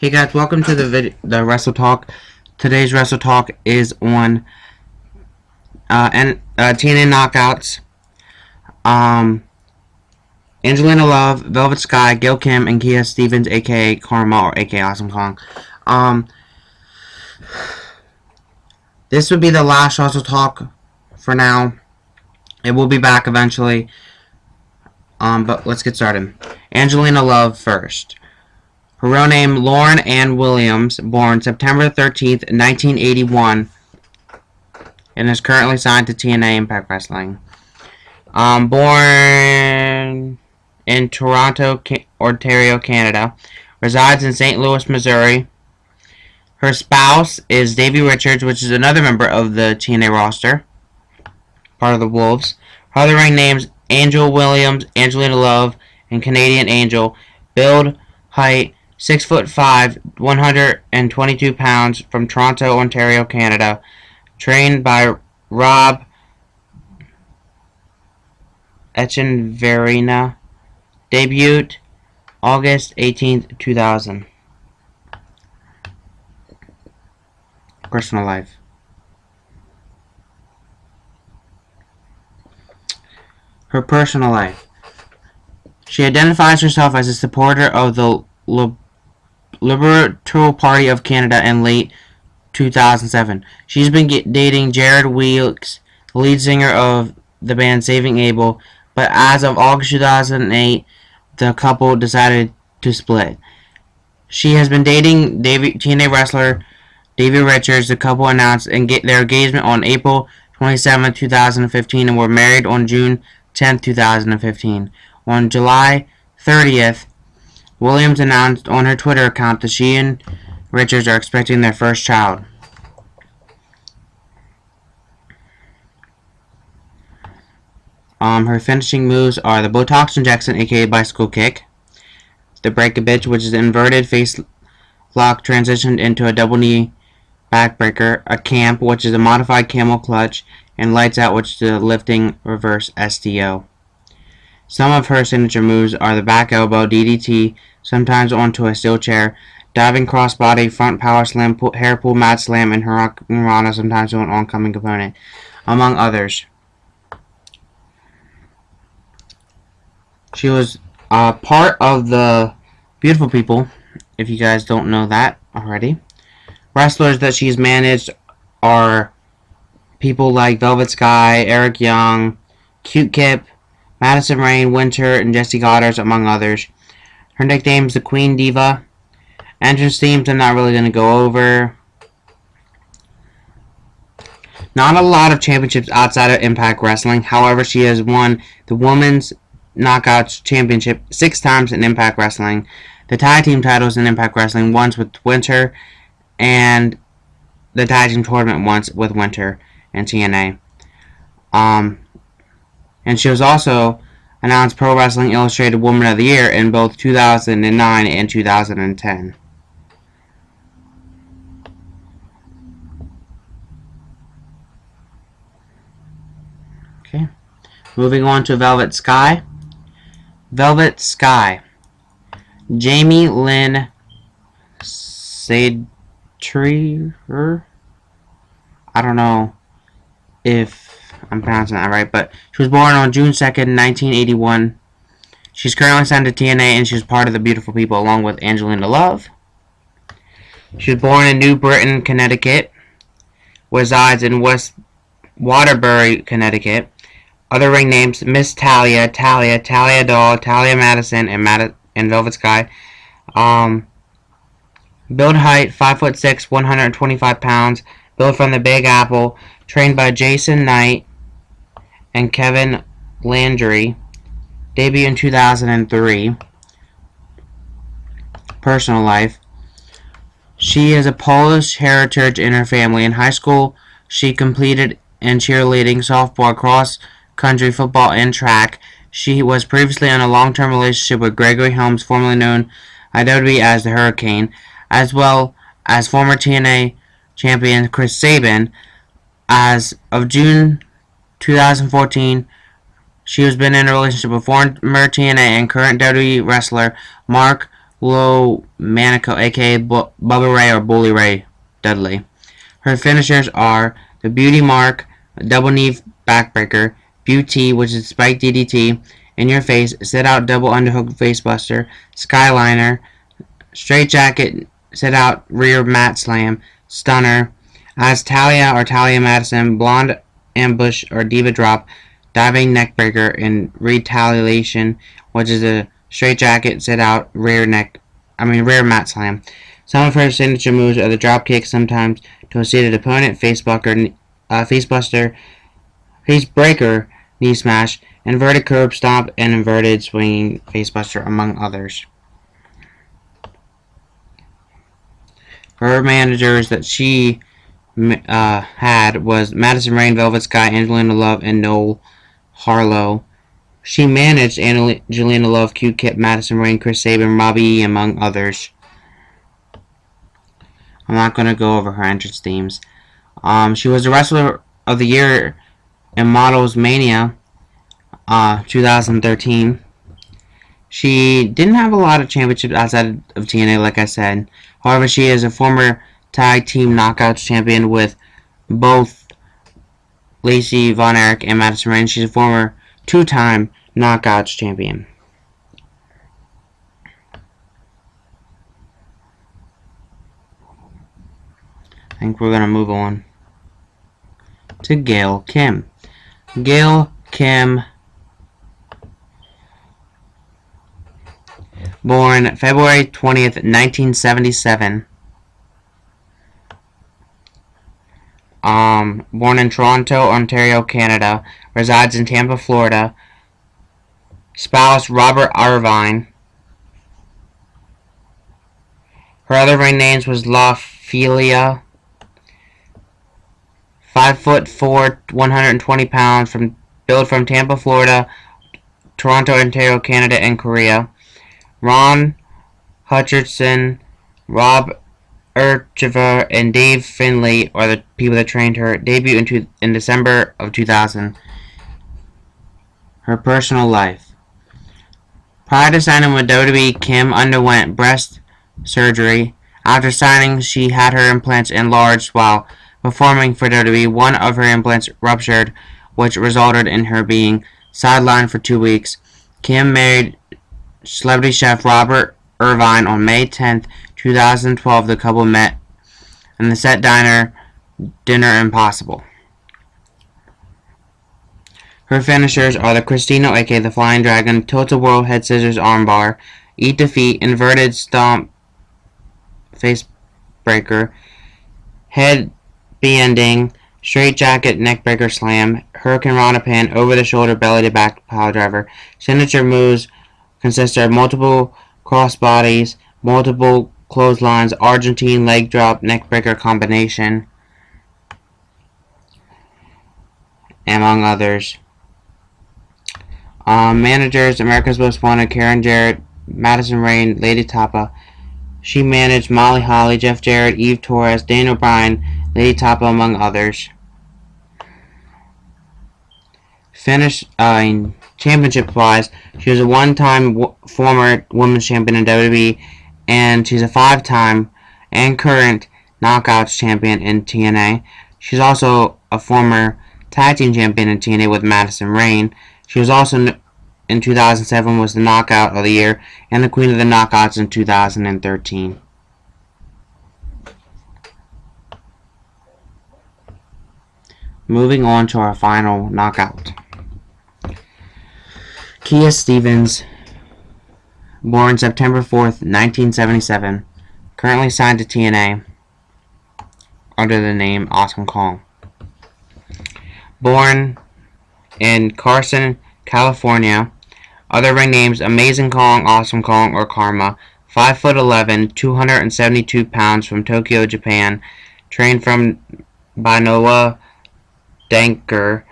Hey guys, welcome to the Wrestle Talk. Today's Wrestle Talk is on TNA Knockouts. Angelina Love, Velvet Sky, Gail Kim, and Kia Stevens, aka Karma or aka Awesome Kong. This would be the last Wrestle Talk for now. It will be back eventually. But let's get started. Angelina Love first. Her real name, Lauren Ann Williams, born September 13th, 1981, and is currently signed to TNA Impact Wrestling. Born in Toronto, Ontario, Canada, resides in St. Louis, Missouri. Her spouse is Davey Richards, which is another member of the TNA roster, part of the Wolves. Her other ring names, Angel Williams, Angelina Love, and Canadian Angel. Build, height, 6'5", 122 pounds, from Toronto, Ontario, Canada. Trained by Rob Echeverria. Debuted August 18th, 2000. Personal life. Her personal life. She identifies herself as a supporter of the Liberal Party of Canada in late 2007. She's been dating Jared Weeks, the lead singer of the band Saving Abel, but as of August 2008, the couple decided to split. She has been dating TNA wrestler Davey Richards. The couple announced their engagement on April 27, 2015, and were married on June 10, 2015. On July 30th, Williams announced on her Twitter account that she and Richards are expecting their first child. Her finishing moves are the Botox injection, aka bicycle kick, the break a bitch, which is an inverted face lock transitioned into a double knee backbreaker, a camp, which is a modified camel clutch, and lights out, which is a lifting reverse SDO. Some of her signature moves are the back elbow DDT, sometimes onto a steel chair, diving crossbody, front power slam, hair pull mat slam, and Hurricane, sometimes to an oncoming opponent, among others. She was part of the Beautiful People, if you guys don't know that already. Wrestlers that she's managed are people like Velvet Sky, Eric Young, Cute Kip, Madison Rain, Winter, and Jesse Goddard, among others. Her nickname's the Queen Diva. Entrance themes I'm not really going to go over. Not a lot of championships outside of Impact Wrestling. However, she has won the Women's Knockouts Championship 6 times in Impact Wrestling. The tag team titles in Impact Wrestling once with Winter, and the tag team tournament once with Winter and TNA. And she was also announced Pro Wrestling Illustrated Woman of the Year in both 2009 and 2010. Okay. Moving on to Velvet Sky. Velvet Sky. Jamie Lynn Sadtrier. I don't know if I'm pronouncing that right, but she was born on June 2nd, 1981. She's currently signed to TNA, and she was part of the Beautiful People along with Angelina Love. She was born in New Britain, Connecticut. Resides in West Waterbury, Connecticut. Other ring names: Miss Talia, Talia Doll, Talia Madison, and Velvet Sky. Build height 5'6", 125 pounds. Built from the Big Apple. Trained by Jason Knight and Kevin Landry. Debuted in 2003. Personal life. She has a Polish heritage in her family. In high school, she competed in cheerleading, softball, cross-country, football, and track. She was previously in a long-term relationship with Gregory Helms, formerly known IWE as the Hurricane, as well as former TNA champion Chris Sabin. As of June 2014, she has been in a relationship with former TNA and current WWE wrestler Mark Manico, aka Bubba Ray or Bully Ray Dudley. Her finishers are the Beauty Mark, Double Knee Backbreaker, Beauty, which is Spike DDT, In Your Face, Sit Out Double Underhook Facebuster, Skyliner, Straight Jacket, Sit Out Rear Mat Slam, Stunner, as Talia or Talia Madison, Blonde Ambush or Diva Drop, Diving Neckbreaker, and Retaliation, which is a Straight Jacket, Sit Out Rear Mat Slam. Some of her signature moves are the drop kick, sometimes to a seated opponent, facebuster, facebreaker, knee smash, inverted curb stomp, and inverted swinging facebuster, among others. Her managers that she had was Madison Rayne, Velvet Sky, Angelina Love, and Noel Harlow. She managed Angelina Love, Q-Kip, Madison Rayne, Chris Sabin, Robbie E, among others. I'm not going to go over her entrance themes. She was the Wrestler of the Year in Models Mania 2013. She didn't have a lot of championships outside of TNA, like I said. However, she is a former Tag Team Knockouts champion with both Lacey Von Erich and Madison Rayne. She's a former two-time Knockouts champion. I think we're going to move on to Gail Kim. Gail Kim, born February 20th, 1977. Born in Toronto, Ontario, Canada. Resides in Tampa, Florida. Spouse Robert Irvine. Her other ring names was La Filia. 5'4", 120 pounds, built from Tampa, Florida, Toronto, Ontario, Canada, and Korea. Ron Hutcherson, Rob Urchiver, and Dave Finley are the people that trained her. Debuted in December of 2000. Her personal life. Prior to signing with WWE, Kim underwent breast surgery. After signing, she had her implants enlarged while performing for WWE. One of her implants ruptured, which resulted in her being sidelined for 2 weeks. Kim married celebrity chef Robert Irvine on May 10th, 2012. The couple met in the set diner Dinner Impossible. Her finishers are the Cristino, aka the Flying Dragon, Tilt-A-Whirl Head Scissors Armbar, Eat Defeat, Inverted Stomp Face Breaker, Head Bending, Straight Jacket Neckbreaker Slam, Hurricane Rana Pan, Over the Shoulder Belly to Back Pile Driver. Signature moves consist of multiple crossbodies, multiple clotheslines, Argentine Leg Drop, Neckbreaker Combination, among others. Managers: America's Most Wanted, Karen Jarrett, Madison Rayne, Lady Tapa. She managed Molly Holly, Jeff Jarrett, Eve Torres, Daniel Bryan, Lady Tapa, among others. Championship-wise, she was a one-time former women's champion in WWE, and she's a 5-time and current Knockouts champion in TNA. She's also a former Tag Team champion in TNA with Madison Rayne. She was also, in 2007, was the Knockout of the Year and the Queen of the Knockouts in 2013. Moving on to our final knockout. Kia Stevens, born September 4th, 1977, currently signed to TNA under the name Awesome Kong. Born in Carson, California. Other ring names: Amazing Kong, Awesome Kong, or Karma. 5'11", 272 pounds, from Tokyo, Japan. Trained by Noah Danker.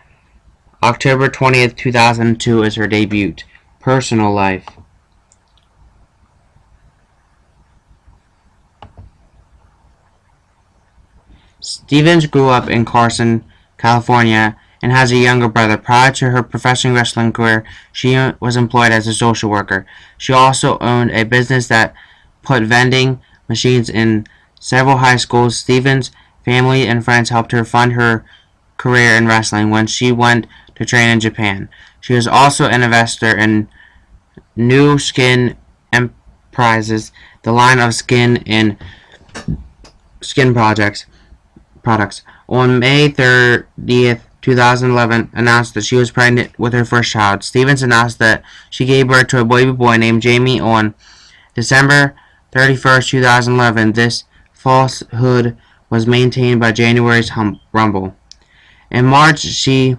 October 20th, 2002 is her debut. Personal life. Stevens grew up in Carson, California, and has a younger brother. Prior to her professional wrestling career, she was employed as a social worker. She also owned a business that put vending machines in several high schools. Stevens' family and friends helped her fund her career in wrestling when she went to train in Japan. She was also an investor in New Skin Enterprises, the line of skin and skin products. On May 30th, 2011, announced that she was pregnant with her first child. Stevens announced that she gave birth to a baby boy named Jamie on December 31st, 2011. This falsehood was maintained by January's Rumble. In March, she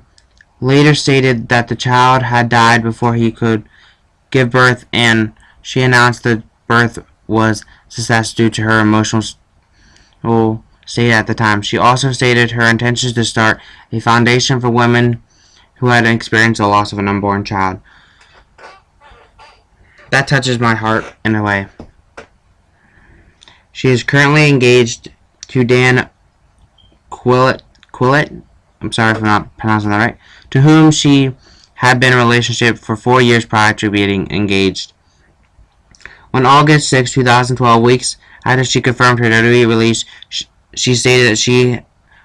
later stated that the child had died before he could give birth, and she announced the birth was a success due to her emotional state at the time. She also stated her intentions to start a foundation for women who had experienced the loss of an unborn child. That touches my heart in a way. She is currently engaged to Dan Quillette. I'm sorry if I'm not pronouncing that right. To whom she had been in a relationship for 4 years prior to being engaged. On August 6, 2012, weeks after she confirmed her WWE release, she stated that she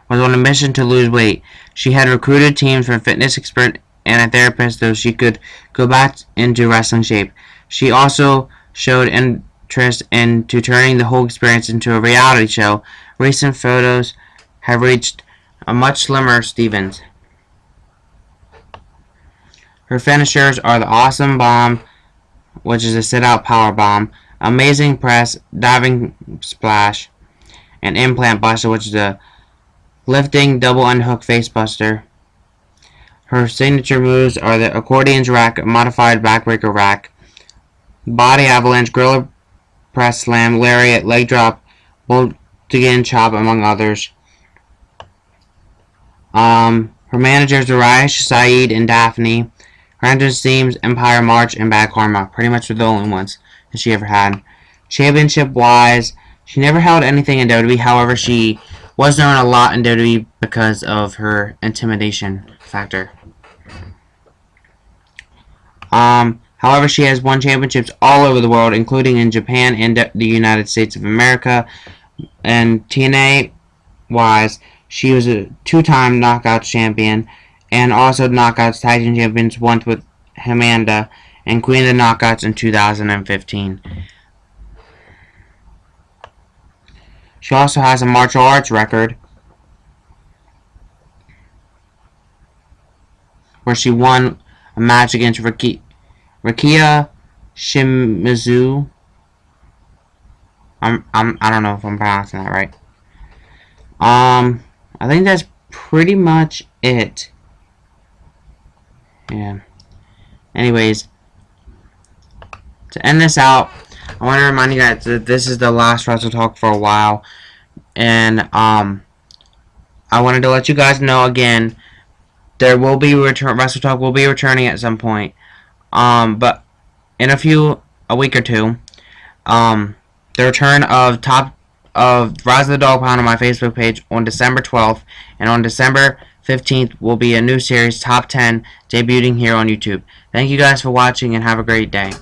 was on a mission to lose weight. She had recruited teams from fitness expert and a therapist so she could go back into wrestling shape. She also showed interest into turning the whole experience into a reality show. Recent photos have reached a much slimmer Stevens. Her finishers are the Awesome Bomb, which is a sit-out power bomb, Amazing Press, Diving Splash, and Implant Buster, which is a lifting double underhook face buster. Her signature moves are the Accordion's Rack, Modified Backbreaker Rack, Body Avalanche, Gorilla Press Slam, Lariat, Leg Drop, Bolt-Again Chop, among others. Her managers are Raish, Saeed, and Daphne. Her entrance themes, Empire March, and Bad Karma. Pretty much were the only ones that she ever had. Championship-wise, she never held anything in WWE. However, she was known a lot in WWE because of her intimidation factor. However, she has won championships all over the world, including in Japan and the United States of America. And TNA-wise, she was a 2-time Knockouts champion and also Knockouts Tag Team champions, once with Amanda, and Queen of the Knockouts in 2015. She also has a martial arts record where she won a match against Rikia Shimizu. I don't know if I'm pronouncing that right. I think that's pretty much it. Yeah. Anyways, to end this out, I want to remind you guys that this is the last Wrestle Talk for a while, and I wanted to let you guys know again, there will be Wrestle Talk will be returning at some point, but in a week or two, the return of Rise of the Dog Pound on my Facebook page on December 12th, and on December 15th will be a new series, Top 10, debuting here on YouTube. Thank you guys for watching, and have a great day.